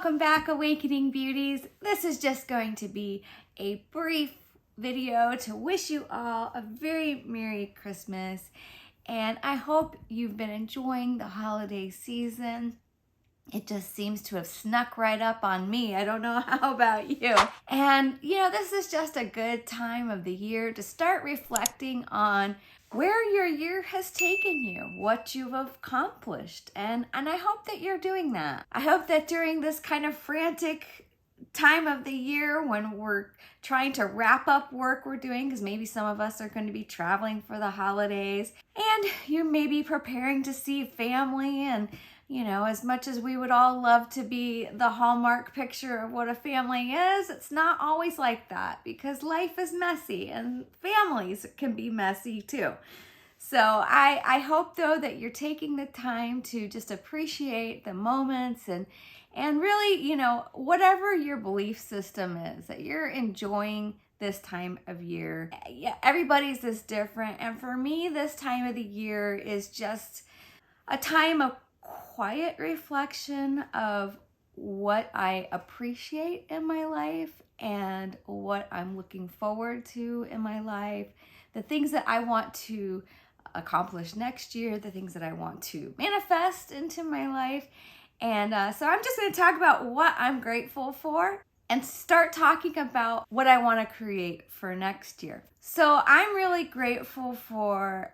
Welcome back, Awakening Beauties. This is just going to be a brief video to wish you all a very Merry Christmas. And I hope you've been enjoying the holiday season. It just seems to have snuck right up on me. I don't know how about you. And this is just a good time of the year to start reflecting on where your year has taken you, what you've accomplished. And I hope that you're doing that. I hope that during this kind of frantic time of the year when we're trying to wrap up work we're doing, because maybe some of us are going to be traveling for the holidays, and you may be preparing to see family. And as much as we would all love to be the Hallmark picture of what a family is, it's not always like that, because life is messy and families can be messy too. So I hope though that you're taking the time to just appreciate the moments and really, whatever your belief system is, that you're enjoying this time of year. Yeah, everybody's is different. And for me, this time of the year is just a time of quiet reflection of what I appreciate in my life and what I'm looking forward to in my life, the things that I want to accomplish next year, the things that I want to manifest into my life. And so I'm just going to talk about what I'm grateful for and start talking about what I want to create for next year. So I'm really grateful for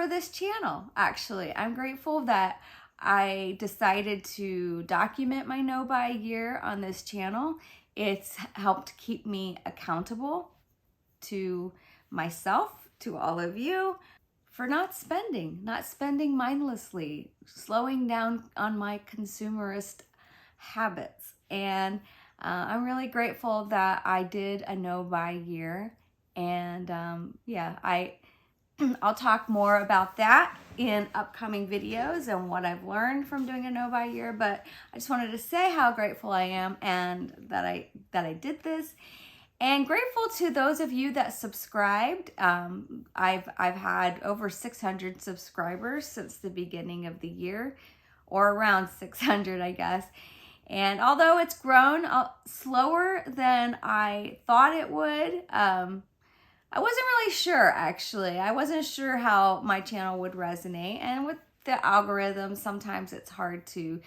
this channel, actually. I'm grateful that I decided to document my no-buy year on this channel. It's helped keep me accountable to myself, to all of you, for not spending mindlessly, slowing down on my consumerist habits. And I'm really grateful that I did a no-buy year. And I'll talk more about that in upcoming videos and what I've learned from doing a no-buy year. But I just wanted to say how grateful I am and that I did this. And grateful to those of you that subscribed. I've had over 600 subscribers since the beginning of the year, or around 600, I guess. And although it's grown slower than I thought it would, I wasn't really sure, actually. I wasn't sure how my channel would resonate. And with the algorithm, sometimes it's hard to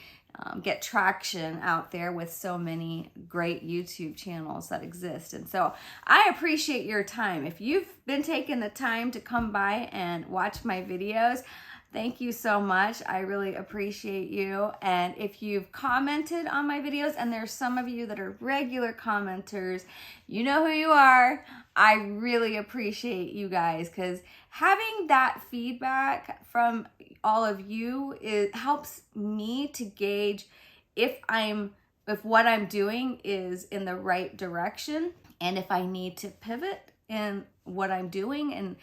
get traction out there with so many great YouTube channels that exist. And so I appreciate your time. If you've been taking the time to come by and watch my videos, thank you so much. I really appreciate you. And if you've commented on my videos, and there's some of you that are regular commenters, you know who you are. I really appreciate you guys, because having that feedback from all of you, it helps me to gauge if what I'm doing is in the right direction, and if I need to pivot in what I'm doing and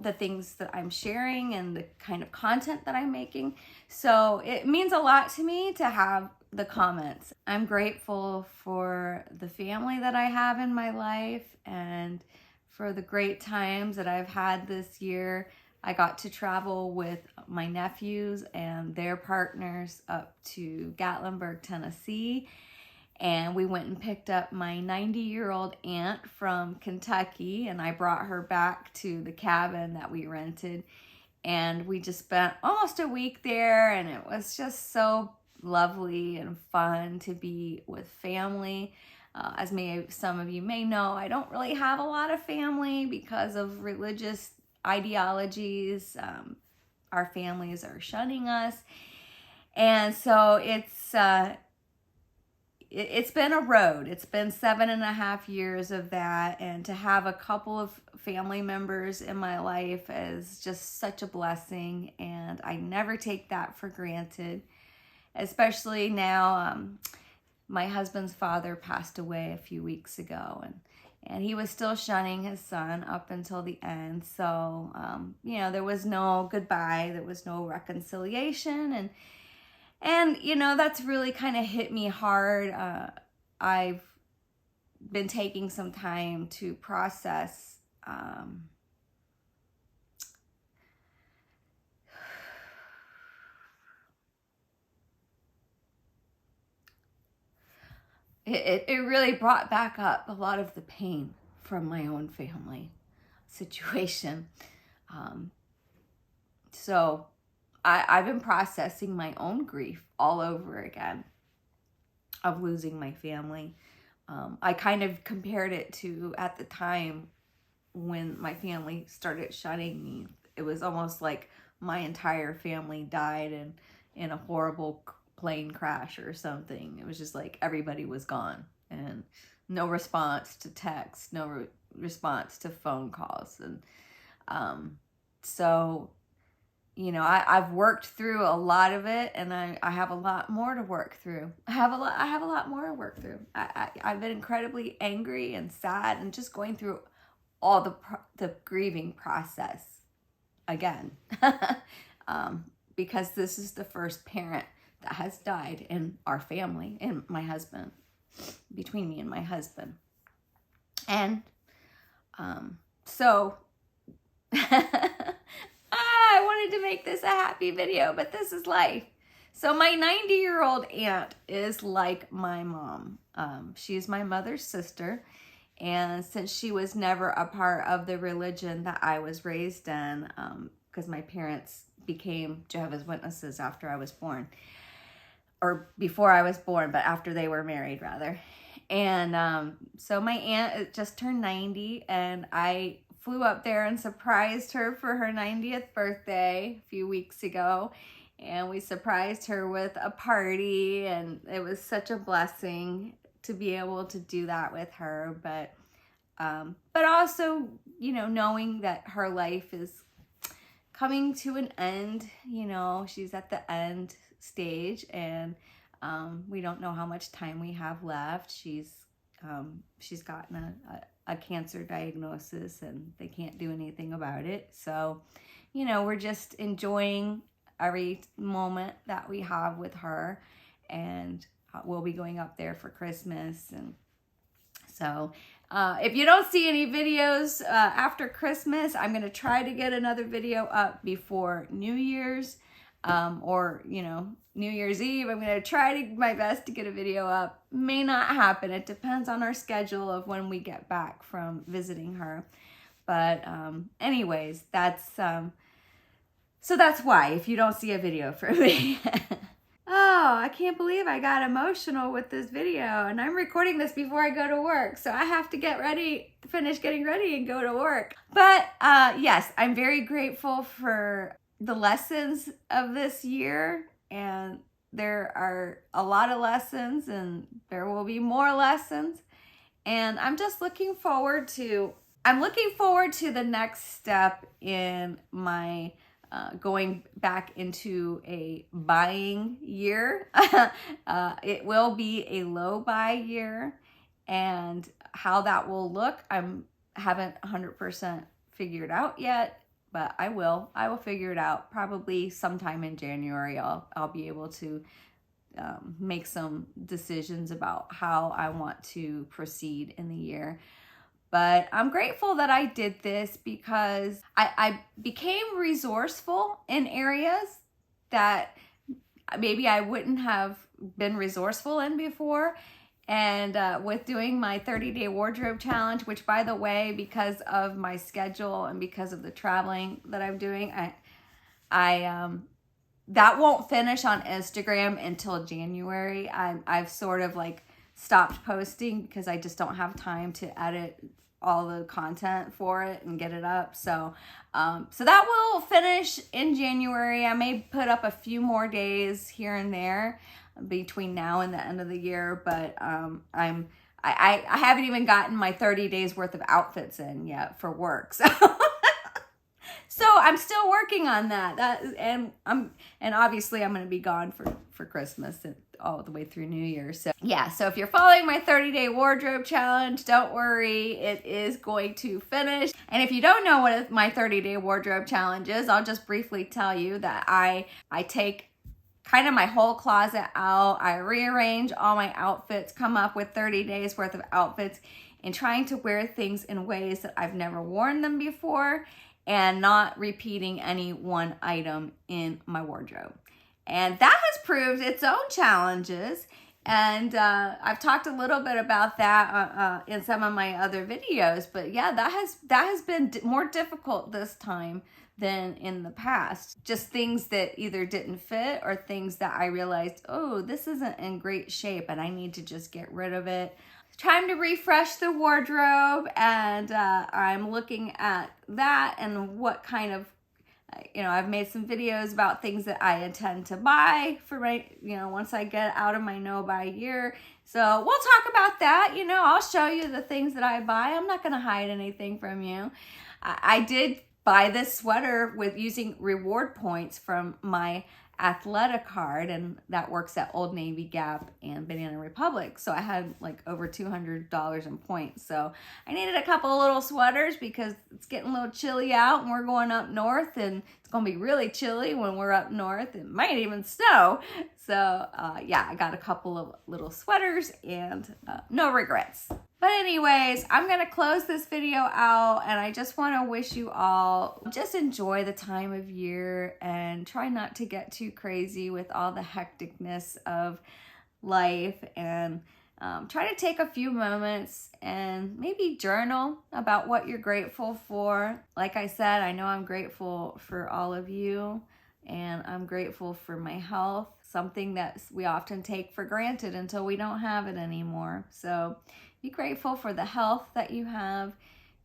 the things that I'm sharing and the kind of content that I'm making. So it means a lot to me to have the comments. I'm grateful for the family that I have in my life and for the great times that I've had this year. I got to travel with my nephews and their partners up to Gatlinburg, Tennessee. And we went and picked up my 90-year-old aunt from Kentucky, and I brought her back to the cabin that we rented. And we just spent almost a week there, and it was just so lovely and fun to be with family. As some of you may know, I don't really have a lot of family because of religious ideologies. Our families are shunning us. And so it's been a road. It's been 7.5 years of that. And to have a couple of family members in my life is just such a blessing. And I never take that for granted, especially now. My husband's father passed away a few weeks ago, and he was still shunning his son up until the end. So, there was no goodbye. There was no reconciliation. And that's really kind of hit me hard. I've been taking some time to process it really brought back up a lot of the pain from my own family situation. So I've been processing my own grief all over again of losing my family. I kind of compared it to at the time when my family started shunning me. It was almost like my entire family died in a horrible plane crash or something. It was just like everybody was gone and no response to text, no response to phone calls. And so, you know, I've worked through a lot of it, and I have a lot more to work through. I have a lot more to work through. I've been incredibly angry and sad and just going through all the grieving process again. Because this is the first parent that has died in our family, and my husband, between me and my husband. And so I wanted to make this a happy video, but this is life. So my 90-year-old aunt is like my mom. She's my mother's sister. And since she was never a part of the religion that I was raised in, because my parents became Jehovah's Witnesses after I was born, or before I was born, but after they were married rather. And so my aunt just turned 90, and I flew up there and surprised her for her 90th birthday a few weeks ago. And we surprised her with a party, and it was such a blessing to be able to do that with her. But also, you know, knowing that her life is coming to an end, you know, she's at the end stage, and we don't know how much time we have left. She's gotten a cancer diagnosis, and they can't do anything about it. So, you know, we're just enjoying every moment that we have with her, and we'll be going up there for Christmas. And so if you don't see any videos after Christmas, I'm going to try to get another video up before New Year's, or, you know, New Year's Eve. I'm going to try my best to get a video up. May not happen. It depends on our schedule of when we get back from visiting her. But anyways, so that's why, if you don't see a video from me. Oh, I can't believe I got emotional with this video, and I'm recording this before I go to work, so I have to get ready, finish getting ready and go to work. But yes, I'm very grateful for the lessons of this year, and there are a lot of lessons, and there will be more lessons, and I'm just looking forward to the next step in my going back into a buying year. It will be a low buy year, and how that will look, haven't 100% figured out yet, but I will figure it out. Probably sometime in January, I'll be able to make some decisions about how I want to proceed in the year. But I'm grateful that I did this, because I became resourceful in areas that maybe I wouldn't have been resourceful in before. And with doing my 30-day wardrobe challenge, which, by the way, because of my schedule and because of the traveling that I'm doing, that won't finish on Instagram until January. I've sort of like stopped posting because I just don't have time to edit all the content for it and get it up. So that will finish in January. I may put up a few more days here and there between now and the end of the year, but I haven't even gotten my 30 days worth of outfits in yet for work. So I'm still working on that. And obviously I'm going to be gone for Christmas and all the way through New Year. So yeah, so if you're following my 30-day wardrobe challenge, don't worry, it is going to finish. And if you don't know what my 30-day wardrobe challenge is, I'll just briefly tell you that I take kind of my whole closet out. I rearrange all my outfits, come up with 30 days worth of outfits, and trying to wear things in ways that I've never worn them before, and not repeating any one item in my wardrobe. And that has proved its own challenges. And I've talked a little bit about that in some of my other videos, but yeah, that has been more difficult this time than in the past. Just things that either didn't fit or things that I realized, oh, this isn't in great shape and I need to just get rid of it. Time to refresh the wardrobe, and I'm looking at that and what kind of, I've made some videos about things that I intend to buy for my, once I get out of my no buy year. So we'll talk about that. I'll show you the things that I buy. I'm not going to hide anything from you. I did buy this sweater with using reward points from my Athleta card, and that works at Old Navy, Gap, and Banana Republic. So I had like over $200 in points. So I needed a couple of little sweaters because it's getting a little chilly out and we're going up north, and it's going to be really chilly when we're up north. It might even snow. So yeah, I got a couple of little sweaters and no regrets. But anyways, I'm going to close this video out, and I just want to wish you all just enjoy the time of year and try not to get too crazy with all the hecticness of life, and try to take a few moments and maybe journal about what you're grateful for. Like I said, I know I'm grateful for all of you, and I'm grateful for my health, something that we often take for granted until we don't have it anymore. So be grateful for the health that you have.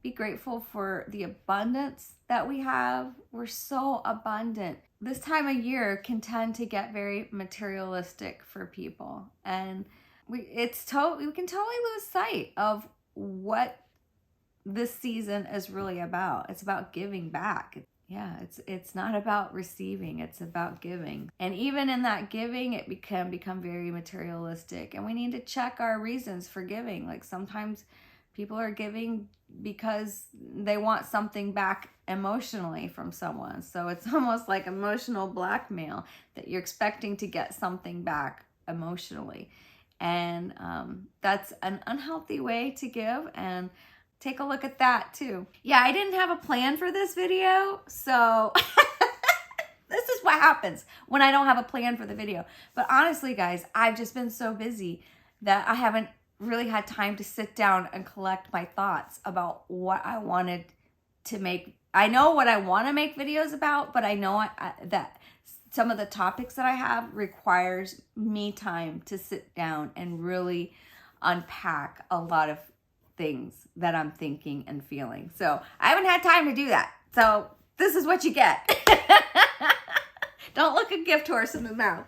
Be grateful for the abundance that we have. We're so abundant. This time of year can tend to get very materialistic for people. And we can totally lose sight of what this season is really about. It's about giving back. Yeah, it's not about receiving, it's about giving. And even in that giving, it can become very materialistic. And we need to check our reasons for giving. Like sometimes people are giving because they want something back emotionally from someone. So it's almost like emotional blackmail, that you're expecting to get something back emotionally. And that's an unhealthy way to give, and take a look at that too. Yeah, I didn't have a plan for this video, so this is what happens when I don't have a plan for the video. But honestly, guys, I've just been so busy that I haven't really had time to sit down and collect my thoughts about what I wanted to make. I know what I want to make videos about, but I know that some of the topics that I have requires me time to sit down and really unpack a lot of things that I'm thinking and feeling. So I haven't had time to do that. So this is what you get. Don't look a gift horse in the mouth.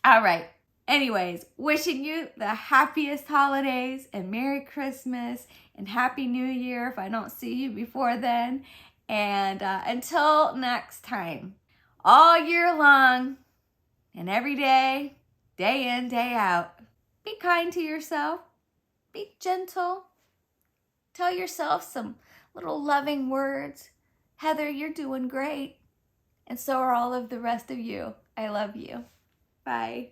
All right. Anyways, wishing you the happiest holidays and Merry Christmas and Happy New Year if I don't see you before then. And until next time, all year long and every day, day in, day out, be kind to yourself. Be gentle. Tell yourself some little loving words. Heather, you're doing great. And so are all of the rest of you. I love you. Bye.